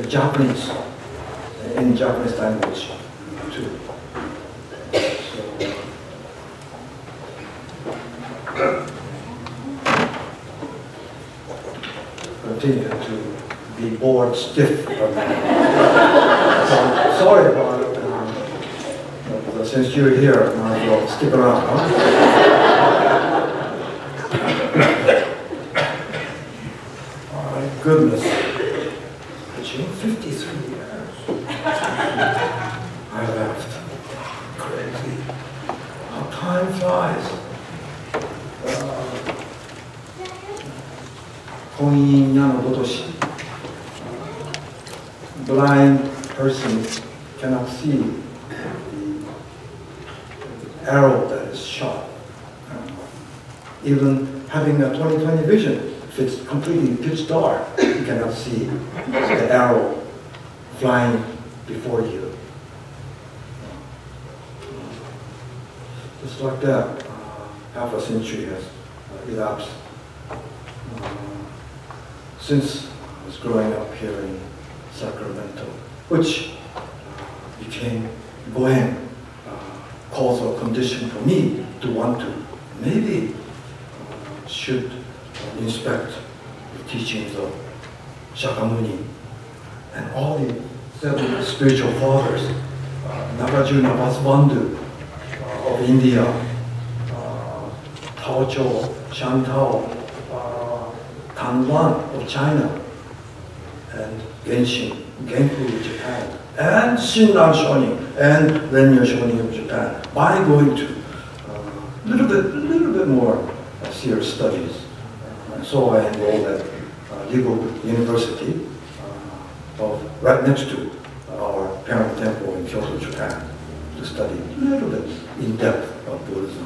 Japanese, in Japanese language too. Continue to be bored stiff. So, sorry about it. But since you're here, might as well stick around, huh? My goodness. 53 years. I left. Crazy. How time flies. Blind person cannot see the arrow that is shot. Even having a 20/20 vision, if it's completely pitch dark, you cannot see the arrow flying before you. Just like that, half a century has elapsed. Since I was growing up here in Sacramento, which became Goen, cause or condition for me to want to maybe should inspect the teachings of Shakyamuni and all the 7 spiritual fathers, Nagarjuna Vasubandhu of India, Tao Cho, Shantao, Tanwan of China, and Genshin, Genku of Japan, and Shinran Shonin, and Renyo Shonin of Japan, by going to a little bit more serious studies. So I enrolled at Legal University, right next to our parent temple in Kyoto, Japan, to study a little bit in depth of Buddhism.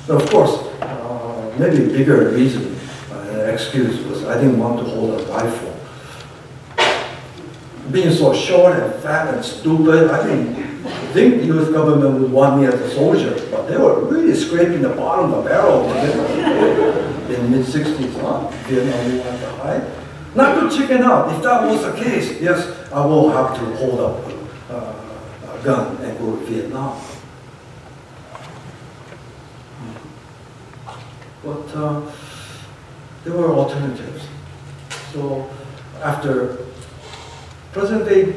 So of course, maybe a bigger reason, excuse was I didn't want to hold a rifle. Being so short and fat and stupid, I didn't think the US government would want me as a soldier, but they were really scraping the bottom of the barrel in mid-60s, huh? Vietnam War at the height. Not to chicken out. If that was the case, yes, I will have to hold up a gun and go to Vietnam. But there were alternatives. So after present-day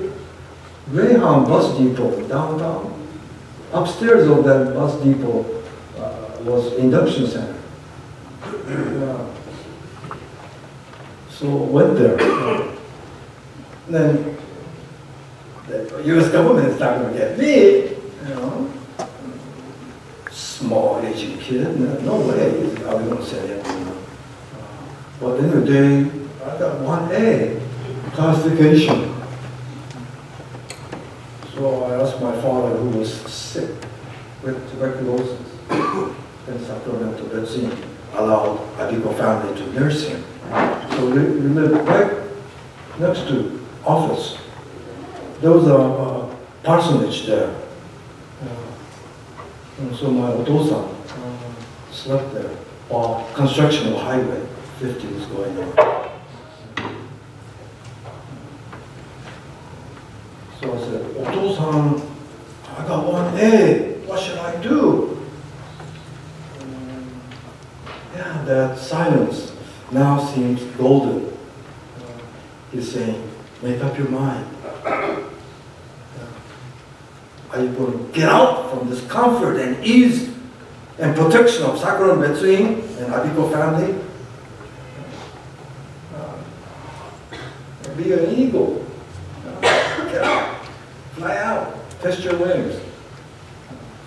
Greyhound bus depot in downtown, upstairs of that bus depot was induction center. So went there. Then the US government is not going to get me, you know. Small Asian kid, no way are we going to say it. But in the day, I got 1A classification. So I asked my father, who was sick with tuberculosis in Sacramento, that's allowed Abiko family to nurse him. So we lived right next to office. There was a parsonage there. And so my otosan slept there while construction of highway 50 was going on. So I said, otosan, I got 1A, what should I do? Yeah, that silence now seems golden. He's saying, make up your mind. Are you going to get out from this comfort and ease and protection of Sacramento Buddhist and Abiko family? Be an eagle. Get out. Fly out. Test your wings.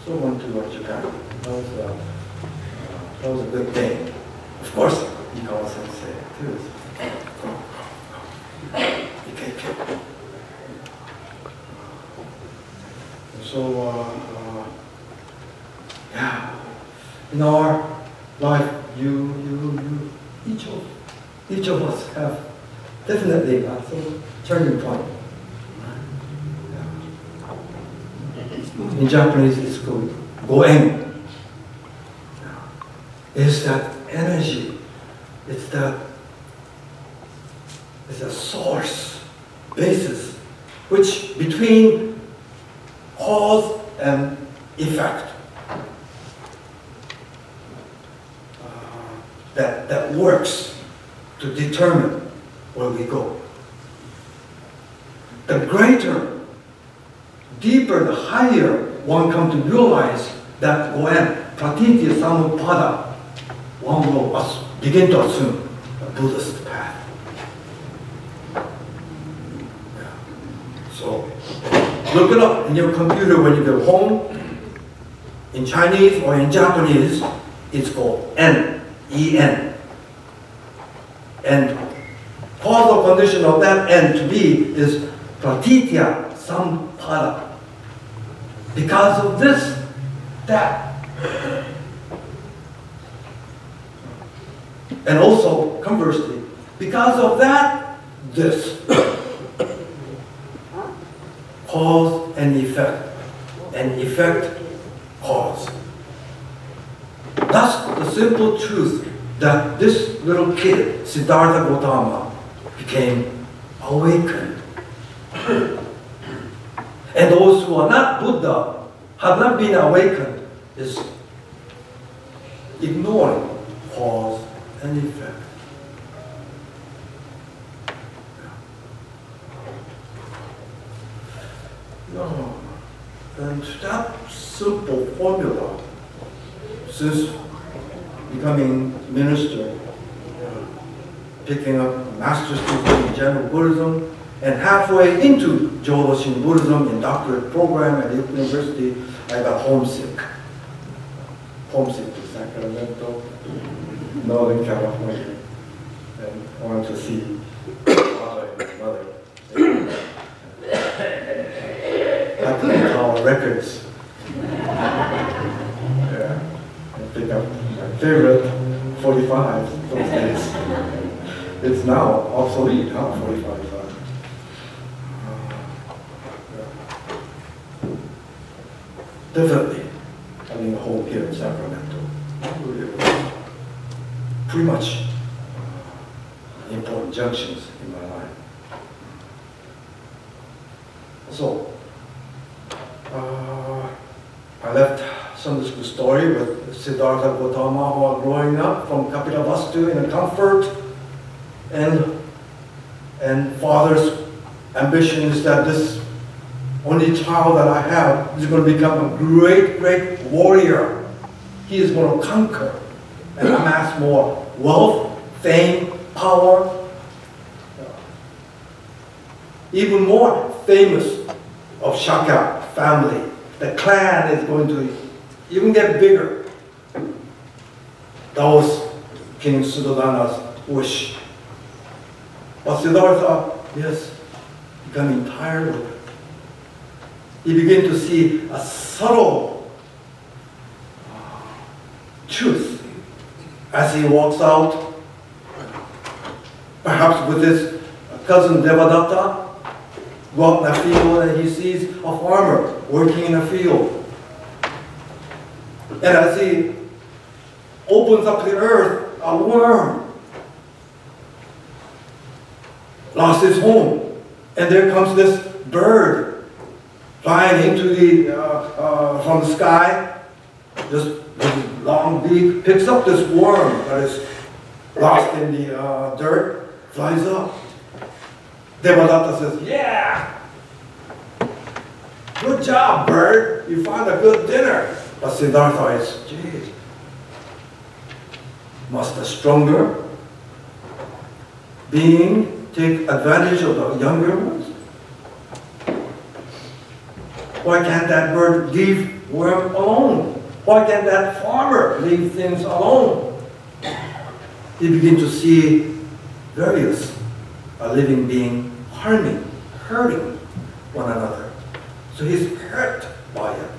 So I went to Japan. That was a good thing. Of course, Ikawa sensei too. So, yeah, in our life, each of us have definitely a turning point. In Japanese, it's called goen. It's that energy. It's that is a source, basis, which between cause and effect, that works to determine where we go. The greater, deeper, the higher one comes to realize that Goen, Pratitya Samutpada, one will begin to assume a Buddhist path. So, look it up in your computer when you go home. In Chinese or in Japanese, it's called N, E-N. And causal condition of that N to be is Pratitya Sampada. Because of this, that. And also, conversely, because of that, this. Cause and effect cause. That's the simple truth that this little kid, Siddhartha Gautama, became awakened. And those who are not Buddha, have not been awakened, is ignoring cause and effect. No. And that simple formula, since becoming minister, picking up master's degree in general Buddhism, and halfway into Jōdoshin Buddhism in doctorate program at the university, I got homesick. Homesick to Sacramento, Northern California, and wanted to see father and mother. I played our records. Yeah, I picked up my favorite 45 those days. It's now obsolete, huh? 45. Definitely having a home here in Sacramento. Pretty much important junctions in my life. So, I left Sunday school story with Siddhartha Gautama, who was growing up from Kapilavastu in comfort, and father's ambition is that this only child that I have is going to become a great, great warrior. He is going to conquer and amass more wealth, fame, power, even more famous of Shaka family. The clan is going to even get bigger. That was King Suddhodana's wish. But Siddhartha, yes, becoming tired of it. He began to see a subtle truth as he walks out, perhaps with his cousin Devadatta, go out in a field and he sees a farmer working in a field. And as he opens up the earth, a worm lost his home. And there comes this bird flying into from the sky, just with his long beak, picks up this worm that is lost in the dirt, flies up. Devadatta says, "Yeah! Good job, bird. You found a good dinner." But Siddhartha is, geez, must the stronger being take advantage of the younger ones? Why can't that bird leave worm alone? Why can't that farmer leave things alone? He begins to see various a living being hurting one another. So he's hurt by it,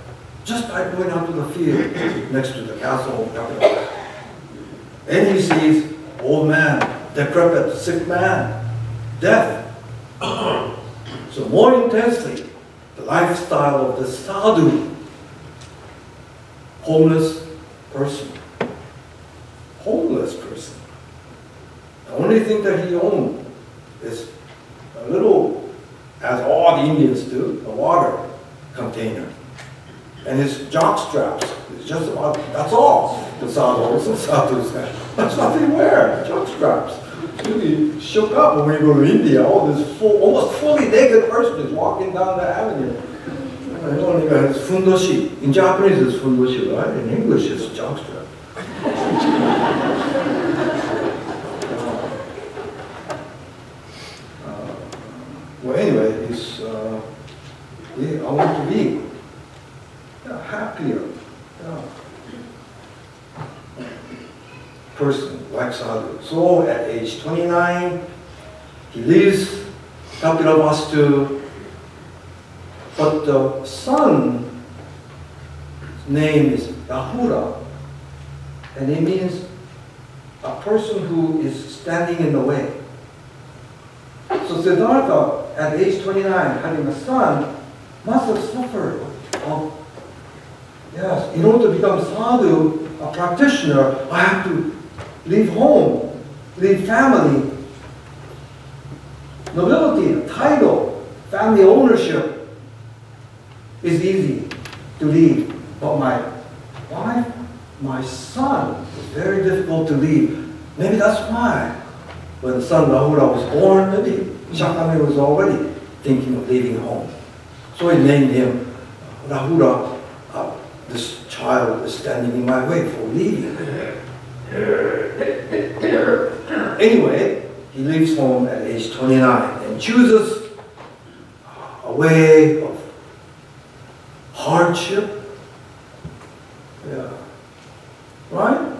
just by going out to the field next to the castle. And he sees old man, decrepit, sick man, death. So more intensely, the lifestyle of the sadhu, homeless person. Homeless person. The only thing that he owned is a little, as all the Indians do, a water container. And his jock straps is just about, that's all the sadhus and sadhus have. That's nothing wear, jock straps. Really shook up when we go to India. All this almost fully naked person is walking down the avenue. And only has fundoshi. In Japanese it's fundoshi, right? In English it's jock strap. Well, anyway, I want to be happier person like sadhu. So at age 29, he leaves Kapilavastu, but the son's name is Rahura, and it means a person who is standing in the way. So Siddhartha, at age 29, having a son, must have suffered of, yes, in order to become sadhu, a practitioner, I have to leave home, leave family, nobility, title, family ownership is easy to leave. But my wife, my son is very difficult to leave. Maybe that's why when the son Rahura was born, maybe Shakyamuni was already thinking of leaving home. So he named him Rahura. This child is standing in my way for leaving. Anyway, he leaves home at age 29 and chooses a way of hardship. Yeah. Right?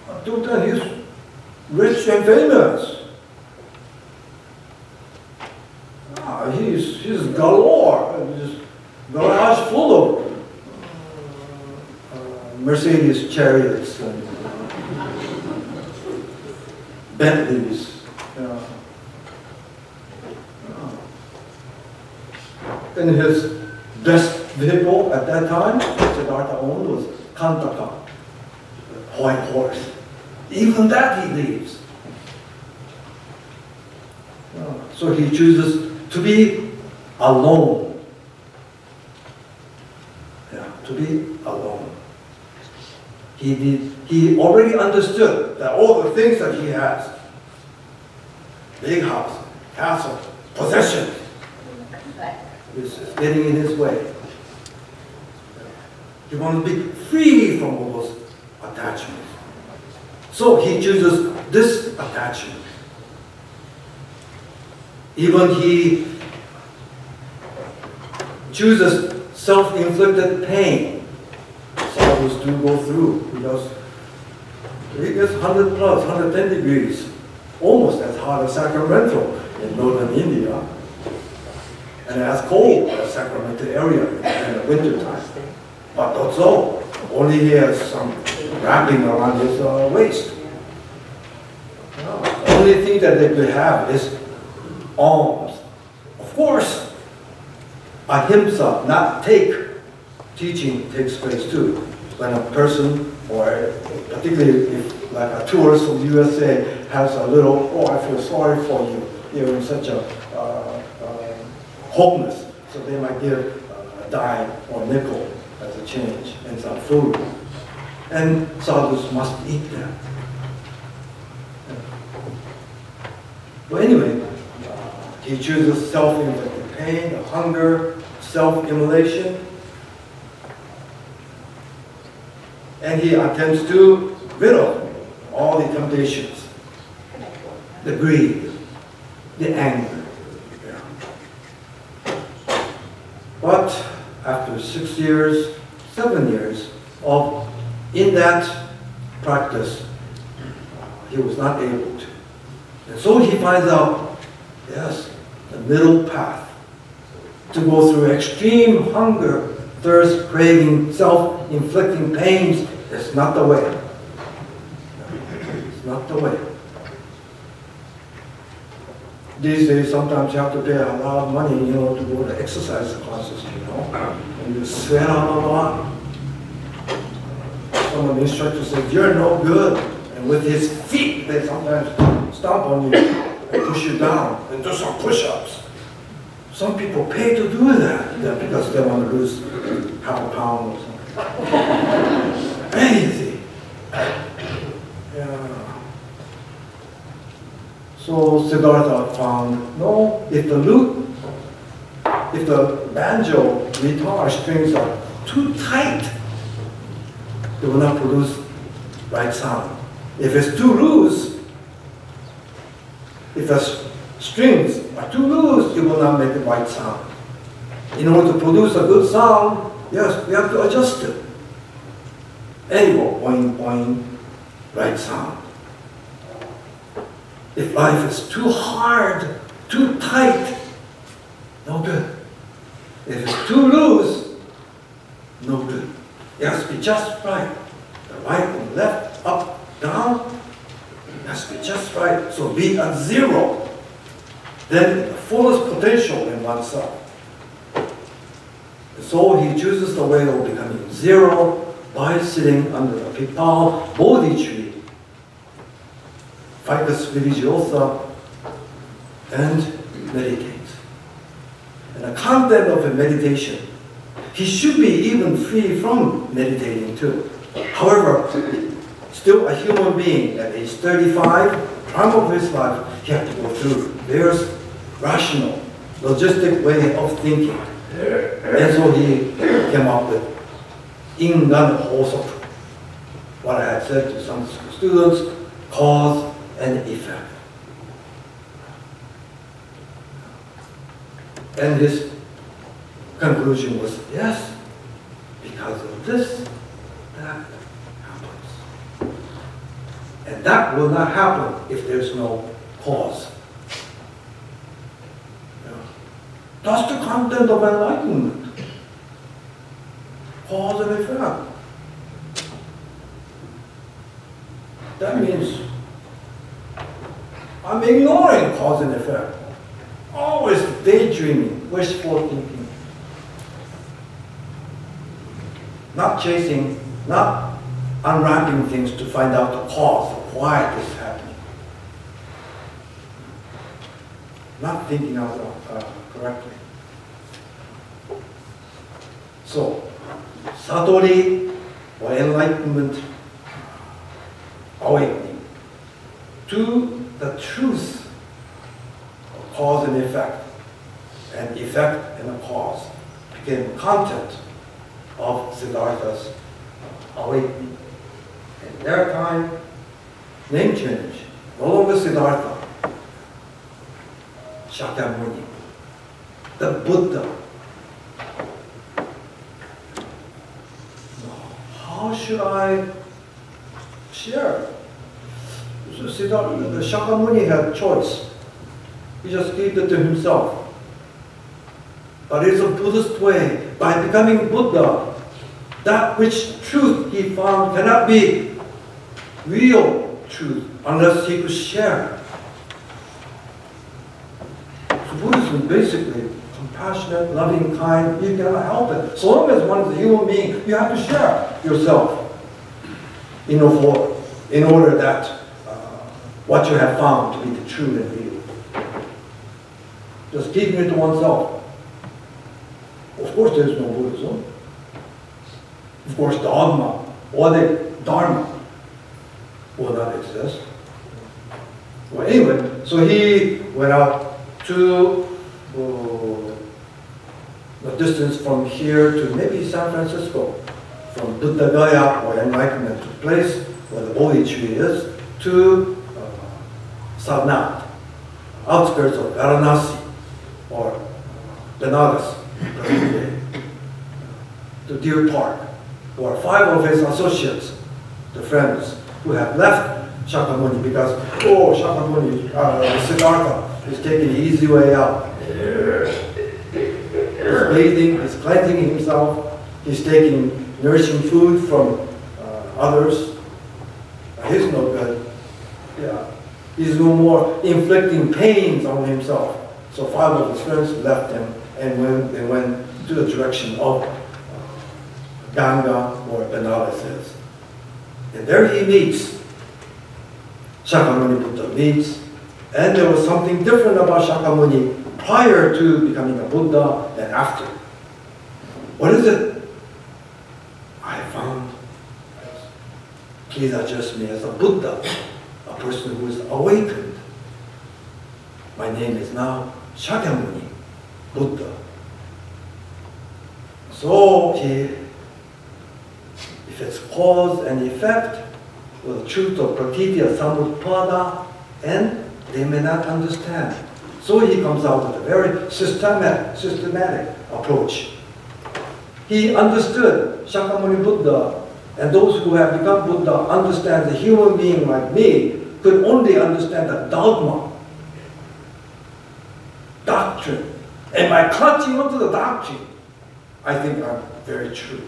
Until then, he's rich and famous. He's galore. Just garage full of Mercedes chariots and Bentleys. And his best vehicle at that time, Siddhartha owned, was Kantaka, the white horse. Even that he leaves. So he chooses to be alone. Yeah, to be alone. He already understood that all the things that he has, big house, castle, possessions, is getting in his way. He wants to be free from all those attachments. So he chooses this attachment. Even he chooses self-inflicted pain. Sadhus do go through, because it gets 100 plus, 110 degrees, almost as hot as Sacramento in northern India, and as cold as Sacramento area in the winter time. But not so. Only he has some wrapping around his waist. The only thing that they could have is alms. Of course, ahimsa, not take, teaching takes place too. When a person, or particularly if like a tourist from the USA has a little, oh, I feel sorry for you, you're in such a homeless, so they might give a dime or nickel as a change and some food. And sadhus must eat that. But anyway, he chooses self-inflicted pain, hunger, self-immolation, and he attempts to rid of all the temptations, the greed, the anger. But after 6 years, 7 years in that practice, he was not able to. And so he finds out, yes, the middle path, to go through extreme hunger, thirst, craving, self-inflicting pains is not the way. It's not the way. These days, sometimes you have to pay a lot of money, to go to exercise classes, and you sweat out a lot. Some of the instructors say, you're no good. And with his feet, they sometimes stomp on you. and push you down and do some push-ups. Some people pay to do that because they want to lose half a pound or something. Crazy. Yeah. So Siddhartha found, no, if the banjo, guitar strings are too tight, they will not produce right sound. If it's too loose, if the strings are too loose, it will not make the right sound. In order to produce a good sound, yes, we have to adjust it. And go boing, boing, right sound. If life is too hard, too tight, no good. If it's too loose, no good. It has to be just right. The right and left, up, down, it has to be just right. So be at zero. Then the fullest potential in oneself. So he chooses the way of becoming zero by sitting under a Pipal Bodhi tree, Ficus religiosa, and meditates. And the content of a meditation, he should be even free from meditating too. However, still a human being at age 35, prime of his life, he had to go through various rational, logistic way of thinking. And so he came up with Ingan Hosoku, what I had said to some students, cause and effect. And his conclusion was, yes, because of this, that happens. And that will not happen if there's no cause. That's the content of enlightenment. Cause and effect. That means I'm ignoring cause and effect. Always daydreaming, wishful thinking. Not chasing, not unwrapping things to find out the cause of why this is happening. Not thinking out correctly. So, Satori, or enlightenment, awakening to the truth of cause and effect and a cause became content of Siddhartha's awakening. At their time, name change, no longer Siddhartha, Shakyamuni, the Buddha. How should I share? So Siddhartha, the Shakyamuni had choice. He just gave it to himself. But it's a Buddhist way. By becoming Buddha, that which truth he found cannot be real truth unless he could share. So Buddhism basically compassionate, loving, kind, you cannot help it. So long as one is a human being, you have to share yourself in order that what you have found to be the true and real. Just keeping it to oneself. Of course there is no Buddhism. Of course dogma or the Dharma will not exist. Well, anyway, so he went out to the distance from here to maybe San Francisco, from Buddha Gaya or Enlightenment place where the Bodhi tree is, to Sarnath, outskirts of Varanasi or Benares, to Deer Park, where 5 of his associates, the friends who have left Shakyamuni because, oh, Shakyamuni, Siddhartha is taking the easy way out. He's bathing, he's cleansing himself, he's taking nourishing food from others. He's no good. Yeah. He's no more inflicting pains on himself. So 5 of his friends left him and they went to the direction of Ganga, where Benares is. And there he meets, Shakyamuni Buddha meets And there was something different about Shakyamuni prior to becoming a Buddha and after. What is it? I found, please address me as a Buddha, a person who is awakened. My name is now Shakyamuni, Buddha. So if it's cause and effect, or the truth of Pratitya Samutpada, and they may not understand. So he comes out with a very systematic approach. He understood, Shakyamuni Buddha, and those who have become Buddha understand the human being like me could only understand the dogma, doctrine. And by clutching onto the doctrine, I think I'm very true.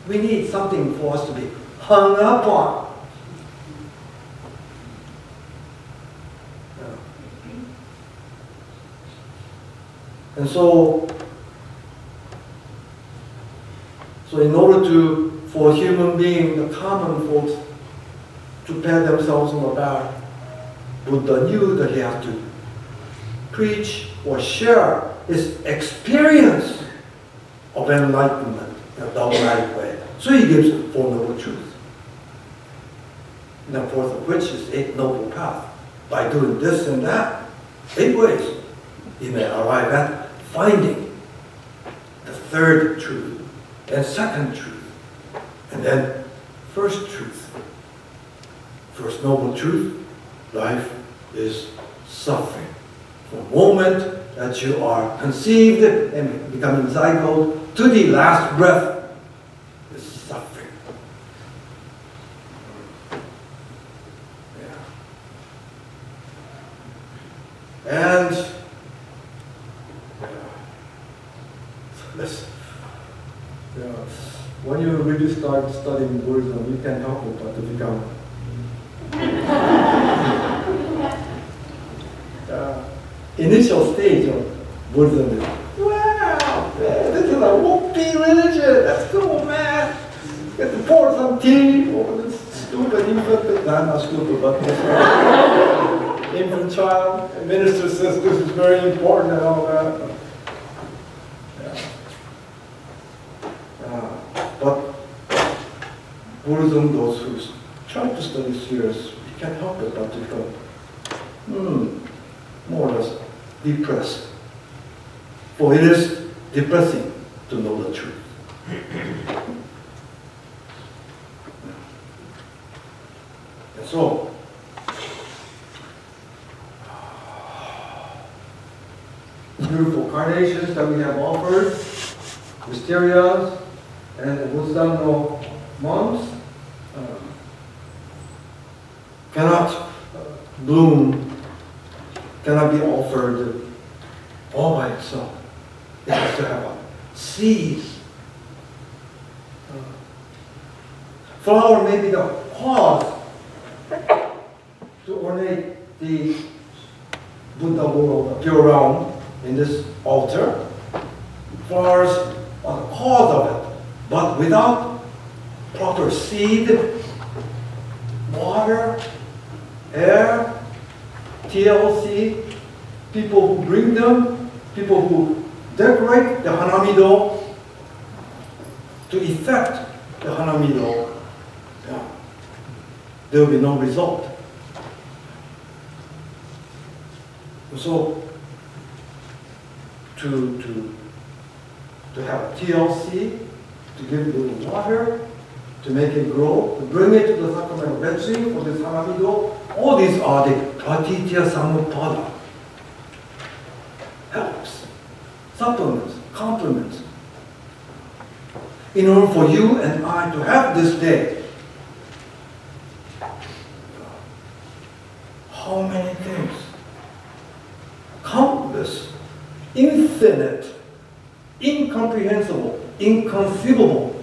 We need something for us to be hung up on. And so in order for human beings, the common folks, to pat themselves on the back, Buddha knew that he had to preach or share his experience of enlightenment in a dogmatic way. So he gives the Four Noble Truths. And the fourth of which is Eight Noble Paths. By doing this and that, 8 ways, he may arrive at finding the third truth, and second truth, and then first truth. First noble truth, life is suffering. From the moment that you are conceived and becoming zygote to the last breath is suffering. Yeah. And when you really start studying Buddhism, you can't help it but to become initial stage of Buddhism is, wow, this is a whoopee religion, that's cool, man. Get to pour some tea over this stupid infant, not stupid, but this infant child. The minister says this is very important and all that. But Buddhism, those who try to study serious, you can't help it but to become more or less depressed. For it is depressing to know the truth. And so, beautiful carnations that we have offered, wisterias, and the wisdom of monks cannot bloom, cannot be offered all by itself. It has to have a seed. Flower may be the cause to ornate the Buddha world, the pure realm, in this altar. Flowers are the cause of it. But without proper seed, water, air, TLC, people who bring them, people who decorate the Hanamido, to effect the Hanamido, there will be no result. So, to have TLC, to give it a little water, to make it grow, to bring it to the Sacramento Buddhist for this Hanamido. All these are the Pratitya Samutpada. Helps, supplements, complements. In order for you and I to have this day, how many things? Countless, infinite, incomprehensible, inconceivable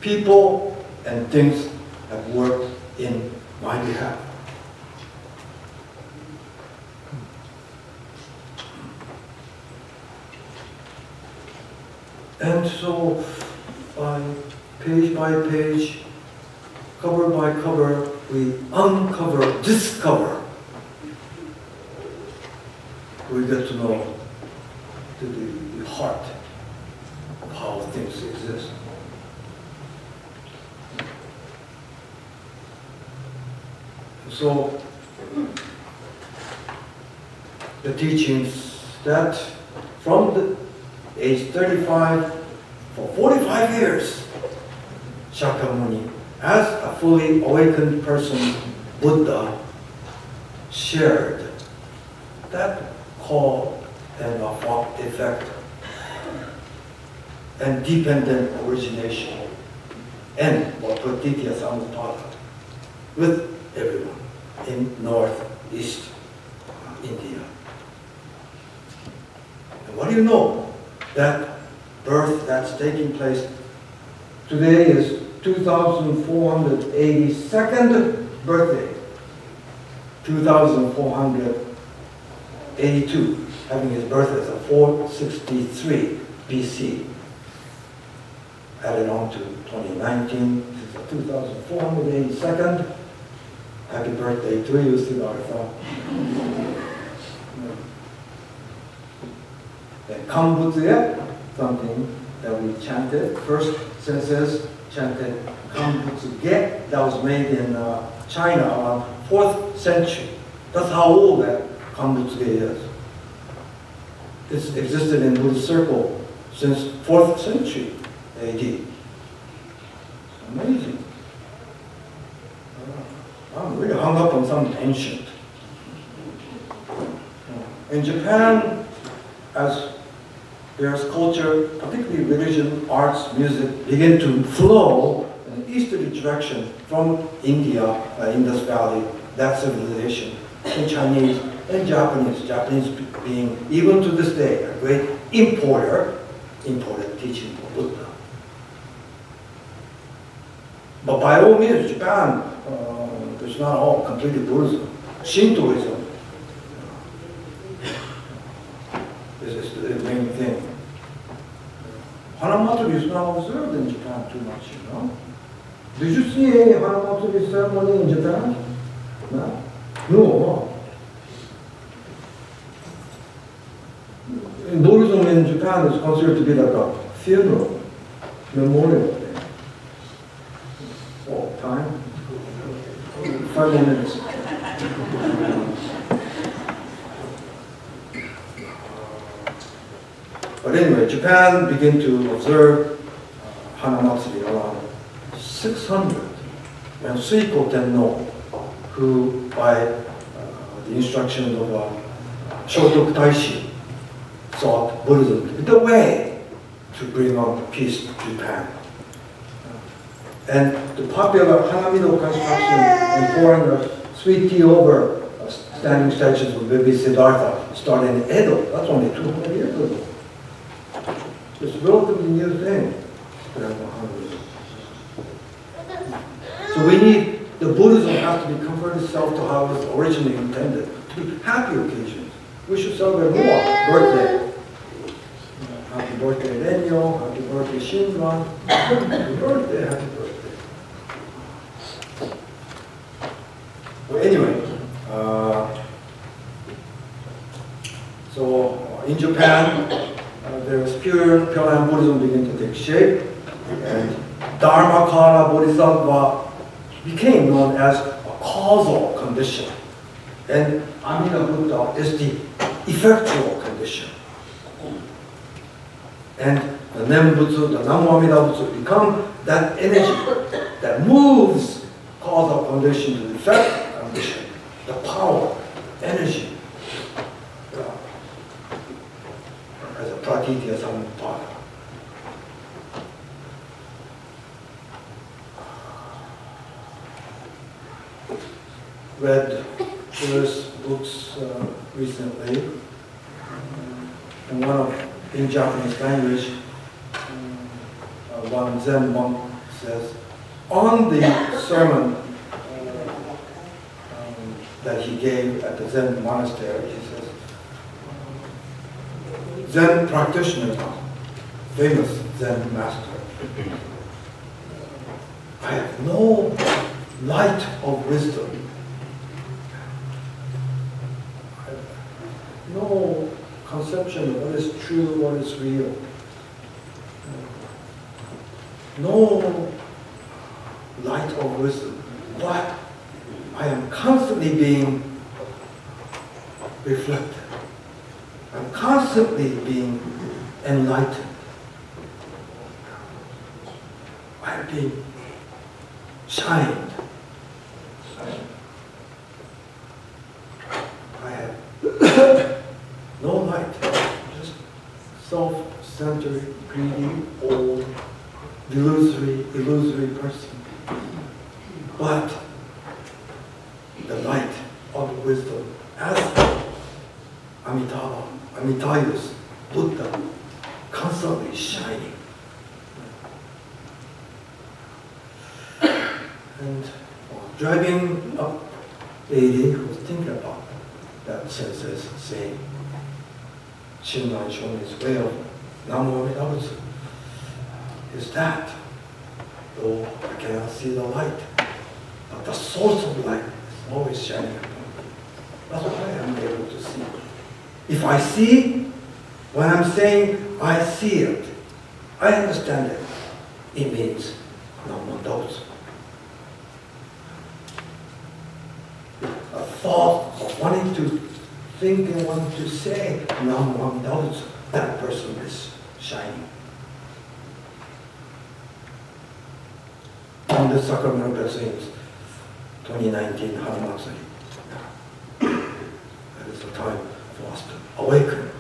people and things have worked in my behalf. And so, page by page, cover by cover, we discover, we get to know the heart of how things exist. So, the teachings that from the age 35, for 45 years, Shakyamuni, as a fully awakened person, Buddha, shared that cause and effect and dependent origination and pratitya samutpada with everyone in northeast India. And what do you know? That birth that's taking place today is 2,482nd birthday. 2,482, having his birth as a 463 BC. Added on to 2019, this is the 2,482nd. Happy birthday to you, Siddhartha. Then Kambutsuye, something that we chanted. First senses chanted Kambutsuge, that was made in China around 4th century. That's how old that Kambutsuge is. It's existed in Buddhist circle since 4th century AD. Amazing. I'm really hung up on some ancient. In Japan, as there's culture, particularly religion, arts, music, begin to flow in an easterly direction from India, Indus Valley, that civilization, in Chinese and Japanese. Japanese being, even to this day, a great imported teaching of Buddha. But by all means, Japan, it's not all completely Buddhism. Shintoism is the main thing. Hanamatsuri is not observed in Japan too much, you know. Did you see any Hanamatsuri ceremony in Japan? No. No. Buddhism in Japan is considered to be like a funeral, memorial day. Oh, time? 5 more minutes. But anyway, Japan began to observe Hanamatsuri around 600. And Suiko Tenno, who by the instruction of Shotoku Taishi, thought Buddhism to be the way to bring on peace to Japan. And the popular Hanamido construction in foreign sweet tea over standing statues of baby Siddhartha started in Edo. That's only 200 years ago. It's a relatively new thing. So we need, the Buddhism has to be converted itself to how it was originally intended, to be happy occasions. We should celebrate more birthday. Happy birthday Renyo, happy birthday Shinran, happy birthday, happy birthday. Well, anyway, so in Japan, there was pure Pure Buddhism beginning to take shape, and Dharmakara Bodhisattva became known as a causal condition, and Amida Buddha is the effectual condition. And the Nembutsu, the Namo Amida Butsu become that energy that moves causal condition to the effect condition, the power, energy, as a pratitya samutpada. Read Buddhist books recently, and one of, in Japanese language, one Zen monk says, on the sermon that he gave at the Zen monastery, he says, Zen practitioner, famous Zen master, I have no light of wisdom. No conception of what is true, what is real. No light of wisdom. But I am constantly being reflected. I'm constantly being enlightened. I'm being shined. I have no light, just self-centered, greedy, old, illusory person. But the light of wisdom, as Amitayus, Buddha, constantly shining. And driving up 80, was thinking about that sensei's saying, Shinran Shoni's way of Namo Amitabutsu is that, though I cannot see the light, but the source of light is always shining upon me. That's why I'm able to see. If I see, when I'm saying I see it, I understand it. It means Namo Amitabutsu. A thought of wanting to think and wanting to say Namo Amitabutsu, that person is shining. On the Sacramento Buddhist 2019 Hanamatsuri. That is the time for us to awaken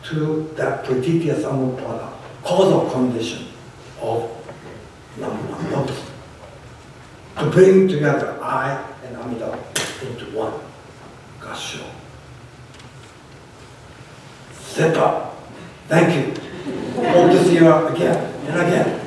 to that Pratitya Samuppada, causal condition of Namo Amitabutsu. To bring together I and Amitabha into one. Gasho. Step up. Thank you. Hope to see you again and again.